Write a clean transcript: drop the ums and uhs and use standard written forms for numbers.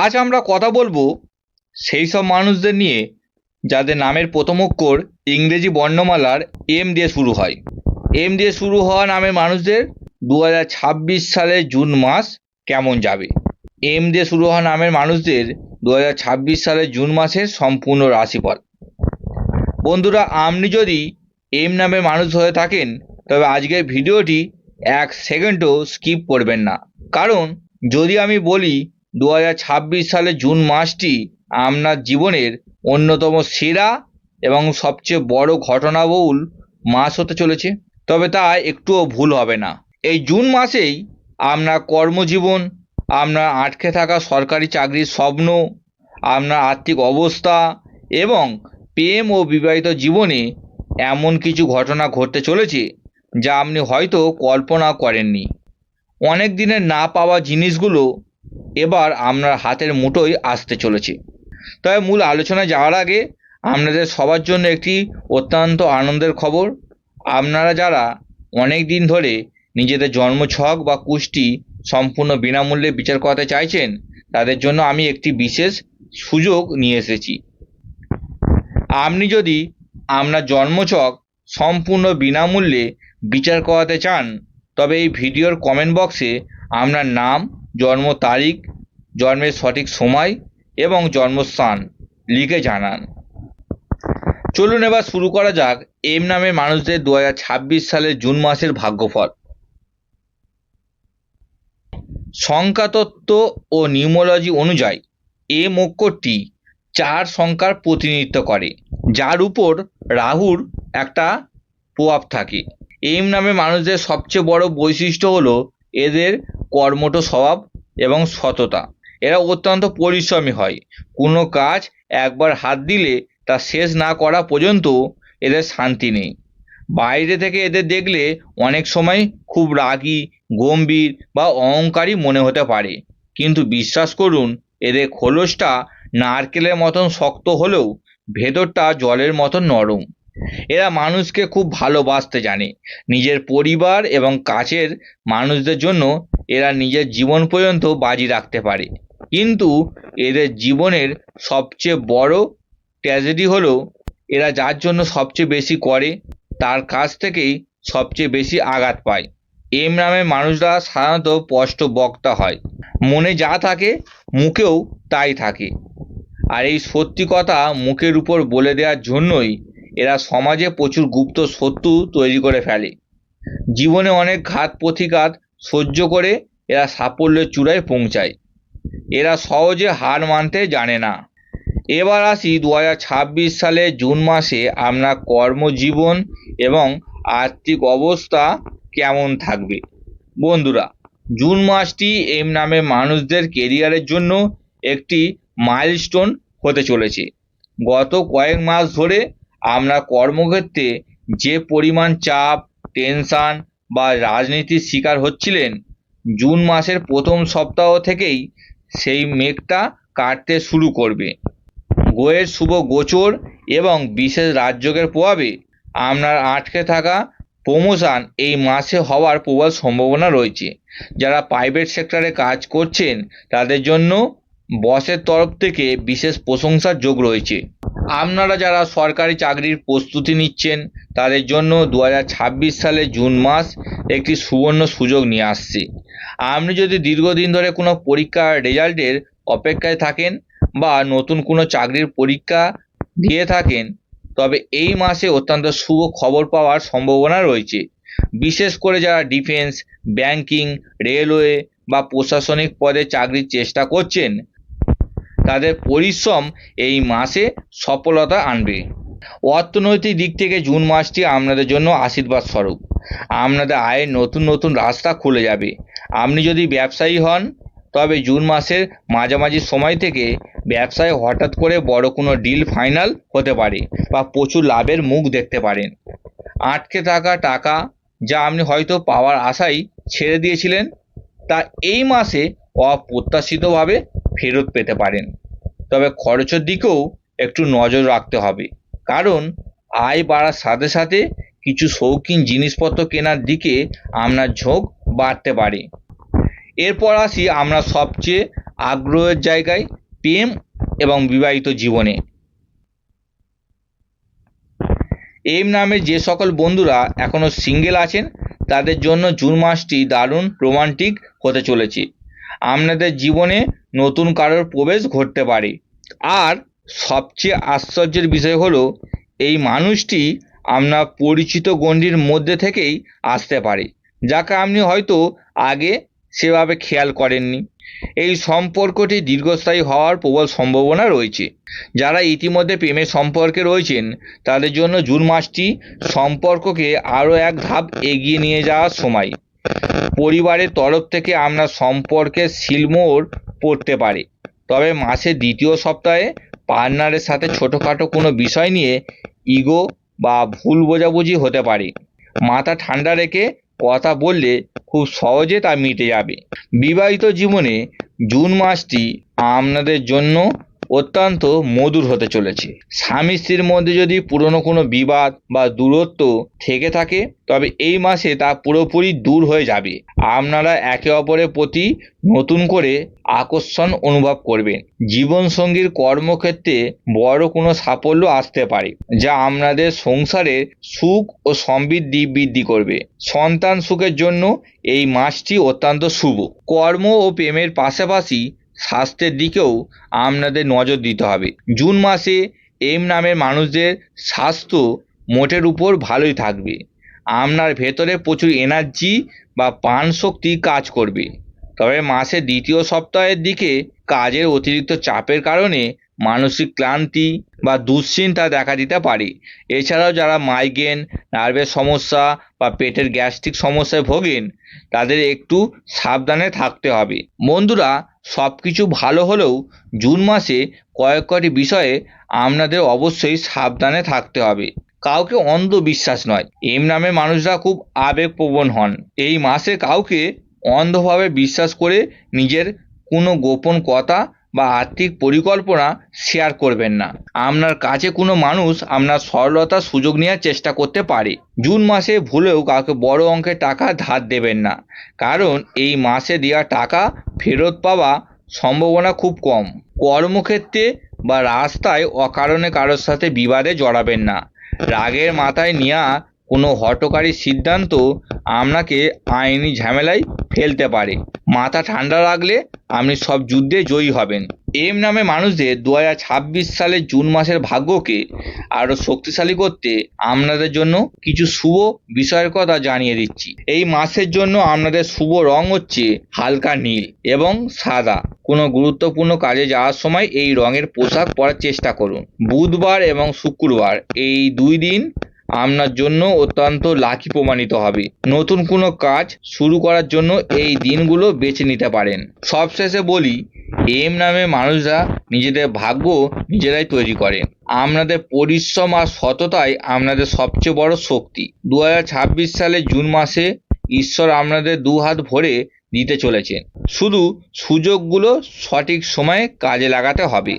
আজ আমরা কথা বলবো সেই সব মানুষদের নিয়ে যাদের নামের প্রথম অক্ষর ইংরেজি বর্ণমালার এম দিয়ে শুরু হয়। এম দিয়ে শুরু হওয়া নামের মানুষদের 2026 সালের জুন মাস কেমন যাবে। এম দিয়ে শুরু হওয়া নামের মানুষদের 2026 সালের জুন মাসের সম্পূর্ণ রাশিফল। বন্ধুরা, আপনি যদি এম নামের মানুষ হয়ে থাকেন তবে আজকের ভিডিওটি এক সেকেন্ডও স্কিপ করবেন না। কারণ যদি আমি বলি 2026 সালের জুন মাসটি আপনার জীবনের অন্যতম সেরা এবং সবচেয়ে বড় ঘটনাবহুল মাস হতে চলেছে, তবে তা একটুও ভুল হবে না। এই জুন মাসেই আপনার কর্মজীবন, আপনার আটকে থাকা সরকারি চাকরির স্বপ্ন, আপনার আর্থিক অবস্থা এবং প্রেম ও বিবাহিত জীবনে এমন কিছু ঘটনা ঘটতে চলেছে যা আপনি হয়তো কল্পনা করেননি। অনেক দিনের না পাওয়া জিনিসগুলো এবার আপনার হাতের মুঠোয় আসতে চলেছে। তবে মূল আলোচনায় যাওয়ার আগে আপনাদের সবার জন্য একটি অত্যন্ত আনন্দের খবর। আপনারা যারা অনেক দিন ধরে নিজেদের জন্মছক বা কুষ্টি সম্পূর্ণ বিনামূল্যে বিচার করাতে চাইছেন, তাদের জন্য আমি একটি বিশেষ সুযোগ নিয়ে এসেছি। আপনি যদি আপনার জন্মছক সম্পূর্ণ বিনামূল্যে বিচার করাতে চান তবে এই ভিডিওর কমেন্ট বক্সে আপনার নাম, জন্ম তারিখ, জন্মের সঠিক সময় এবং জন্মস্থান লিখে জানান। চলুন এবার শুরু করা যাক এম নামের মানুষদের 2026 সালের জুন মাসের ভাগ্যফল। সংখ্যাতত্ত্ব ও নিউমোলজি অনুযায়ী এম অক্ষরটি 4 সংখ্যার প্রতিনিধিত্ব করে, যার উপর রাহুর একটা প্রভাব থাকে। এম নামের মানুষদের সবচেয়ে বড় বৈশিষ্ট্য হলো এদের কর্মঠ স্বভাব এবং সততা। এরা অত্যন্ত পরিশ্রমী হয়। কোনো কাজ একবার হাত দিলে তা শেষ না করা পর্যন্ত এদের শান্তি নেই। বাইরে থেকে এদের দেখলে অনেক সময় খুব রাগী, গম্ভীর বা অহংকারী মনে হতে পারে, কিন্তু বিশ্বাস করুন এদের খোলসটা নারকেলের মতন শক্ত হলেও ভেতরটা জলের মতন নরম। এরা মানুষকে খুব ভালোবাসতে জানে। নিজের পরিবার এবং কাছের মানুষদের জন্য এরা নিজের জীবন পর্যন্ত বাজি রাখতে পারে। কিন্তু এদের জীবনের সবচেয়ে বড় ট্র্যাজেডি হলো এরা যার জন্য সবচেয়ে বেশি করে তার কাছ থেকেই সবচেয়ে বেশি আঘাত পায়। এম নামের মানুষরা সাধারণত স্পষ্ট বক্তা হয়। মনে যা থাকে মুখেও তাই থাকে, আর এই সত্যি কথা মুখের উপর বলে দেওয়ার জন্যই এরা সমাজে প্রচুর গুপ্ত শত্রু তৈরি করে ফেলে। জীবনে অনেক ঘাত প্রতিঘাত সহ্য করে এরা সাফল্যের চূড়ায় পৌঁছায়। এরা সহজে হার মানতে জানে না। এবার আসি 2026 সালে জুন মাসে আপনার কর্মজীবন এবং আর্থিক অবস্থা কেমন থাকবে। বন্ধুরা, জুন মাসটি এম নামে মানুষদের কেরিয়ারের জন্য একটি মাইলস্টোন হতে চলেছে। গত কয়েক মাস ধরে আমরা কর্মক্ষেত্রে যে পরিমাণ চাপ, টেনশন বা রাজনীতির শিকার হচ্ছিলেন, জুন মাসের প্রথম সপ্তাহ থেকেই সেই মেঘটা কাটতে শুরু করবে। গ্রহের শুভ গোচর এবং বিশেষ রাজযোগের প্রভাবে আপনার আটকে থাকা প্রমোশন এই মাসে হওয়ার প্রবল সম্ভাবনা রয়েছে। যারা প্রাইভেট সেক্টরে কাজ করছেন তাদের জন্য বসের তরফ থেকে বিশেষ প্রশংসার যোগ রয়েছে। আপনারা যারা সরকারি চাকরির প্রস্তুতি নিচ্ছেন তাদের জন্য 2026 সালে জুন মাস একটি সুবর্ণ সুযোগ নিয়ে আসছে। আপনি যদি দীর্ঘদিন ধরে কোনো পরীক্ষার রেজাল্টের অপেক্ষায় থাকেন বা নতুন কোনো চাকরির পরীক্ষা দিয়ে থাকেন তবে এই মাসে অত্যন্ত শুভ খবর পাওয়ার সম্ভাবনা রয়েছে। বিশেষ করে যারা ডিফেন্স, ব্যাংকিং, রেলওয়ে বা প্রশাসনিক পদে চাকরির চেষ্টা করছেন তাদের পরিশ্রম এই মাসে সফলতা আনবে। অর্থনৈতিক দিক থেকে জুন মাসটি আপনাদের জন্য আশীর্বাদ স্বরূপ। আপনাদের আয়ের নতুন নতুন রাস্তা খুলে যাবে। আপনি যদি ব্যবসায়ী হন তবে জুন মাসের মাঝামাঝি সময় থেকে ব্যবসায় হঠাৎ করে বড় কোনো ডিল ফাইনাল হতে পারে বা প্রচুর লাভের মুখ দেখতে পারেন। আটকে থাকা টাকা যা আপনি হয়তো পাওয়ার আশায় ছেড়ে দিয়েছিলেন তা এই মাসে অপ্রত্যাশিতভাবে ফেরত পেতে পারেন। তবে খরচের দিকেও একটু নজর রাখতে হবে, কারণ আয় বাড়ার সাথে সাথে কিছু শৌখিন জিনিসপত্র কেনার দিকে আপনার ঝোঁক বাড়তে পারে। এরপর আসি আমরা সবচেয়ে আগ্রহের জায়গায় প্রেম এবং বিবাহিত জীবনে। এম নামে যে সকল বন্ধুরা এখনো সিঙ্গেল আছেন তাদের জন্য জুন মাসটি দারুণ রোমান্টিক হতে চলেছে। আপনাদের জীবনে নতুন কারোর প্রবেশ ঘটতে পারে। আর সবচেয়ে আশ্চর্যের বিষয় হলো এই মানুষটি আপনার পরিচিত গণ্ডির মধ্যে থেকেই আসতে পারে, যাকে আপনি হয়তো আগে সেভাবে খেয়াল করেননি। এই সম্পর্কটি দীর্ঘস্থায়ী হওয়ার প্রবল সম্ভাবনা রয়েছে। যারা ইতিমধ্যে প্রেমের সম্পর্কে রয়েছেন তাদের জন্য জুন মাসটি সম্পর্ককে আরও এক ধাপ এগিয়ে নিয়ে যাওয়ার সময়। পরিবারের তরফ থেকে আপনার সম্পর্কে শিলমোহর পড়তে পারে, তবে মাসের দ্বিতীয় সপ্তাহে পার্টনারের সাথে ছোটোখাটো কোনো বিষয় নিয়ে ইগো বা ভুল বোঝাবুঝি হতে পারে। মাথা ঠান্ডা রেখে কথা বললে খুব সহজে তা মিটে যাবে। বিবাহিত জীবনে জুন মাসটি আপনাদের জন্য অত্যন্ত মধুর হতে চলেছে। স্বামী স্ত্রীর মধ্যে যদি পুরনো কোনো বিবাদ বা দূরত্ব থেকে থাকে তবে এই মাসে তা পুরোপুরি দূর হয়ে যাবে। আপনারা একে অপরের প্রতি নতুন করে আকর্ষণ অনুভব করবেন। জীবনসঙ্গীর কর্মক্ষেত্রে বড় কোনো সাফল্য আসতে পারে, যা আপনাদের সংসারে সুখ ও সমৃদ্ধি বৃদ্ধি করবে। সন্তান সুখের জন্য এই মাসটি অত্যন্ত শুভ। কর্ম ও প্রেমের পাশাপাশি স্বাস্থ্যের দিকেও আপনাদের নজর দিতে হবে। জুন মাসে এম নামের মানুষদের স্বাস্থ্য মোটের উপর ভালোই থাকবে। আপনার ভেতরে প্রচুর এনার্জি বা প্রাণশক্তি কাজ করবে। তবে মাসের দ্বিতীয় সপ্তাহের দিকে কাজের অতিরিক্ত চাপের কারণে মানসিক ক্লান্তি বা দুশ্চিন্তা দেখা দিতে পারে। এছাড়াও যারা মাইগ্রেন, নার্ভের সমস্যা বা পেটের গ্যাস্ট্রিক সমস্যায় ভোগেন তাদের একটু সাবধানে থাকতে হবে। বন্ধুরা, সব কিছু ভালো হলেও জুন মাসে কয়েকটি বিষয়ে আপনাদের অবশ্যই সাবধানে থাকতে হবে। কাউকে অন্ধবিশ্বাস নয়। এম নামে মানুষরা খুব আবেগপ্রবণ হন। এই মাসে কাউকে অন্ধভাবে বিশ্বাস করে নিজের কোনো গোপন কথা বা আর্থিক পরিকল্পনা শেয়ার করবেন না। আপনার কাছে কোনো মানুষ আপনার সরলতার সুযোগ নেওয়ার চেষ্টা করতে পারে। জুন মাসে ভুলেও কাউকে বড় অঙ্কের টাকা ধার দেবেন না, কারণ এই মাসে দেওয়া টাকা ফেরত পাওয়া সম্ভাবনা খুব কম। কর্মক্ষেত্রে বা রাস্তায় অকারণে কারোর সাথে বিবাদে জড়াবেন না। রাগের মাথায় নেওয়া কোনো হঠকারী সিদ্ধান্ত আপনাকে আইনি ঝামেলায় ফেলতে পারে। মাথা ঠান্ডা রাখলে আপনি সব যুদ্ধে জয়ী হবেন। এম নামে মানুষদের 2026 সালের জুন মাসের ভাগ্যকে আরও শক্তিশালী করতে আপনাদের জন্য কিছু শুভ বিষয়ের কথা জানিয়ে দিচ্ছি। এই মাসের জন্য আপনাদের শুভ রং হচ্ছে হালকা নীল এবং সাদা। কোনো গুরুত্বপূর্ণ কাজে যাওয়ার সময় এই রঙের পোশাক পরার চেষ্টা করুন। বুধবার এবং শুক্রবার এই দুই দিন আপনার জন্য অত্যন্ত লাকি প্রমাণিত হবে। নতুন কোনো কাজ শুরু করার জন্য এই দিনগুলো বেছে নিতে পারেন। সবশেষে বলি, এম নামে মানুষরা নিজেদের ভাগ্য নিজেরাই তৈরি করেন। আপনাদের পরিশ্রম আর সততাই আপনাদের সবচেয়ে বড় শক্তি। 2026 সালে জুন মাসে ঈশ্বর আপনাদের দুহাত ভরে দিতে চলেছেন। শুধু সুযোগগুলো সঠিক সময়ে কাজে লাগাতে হবে।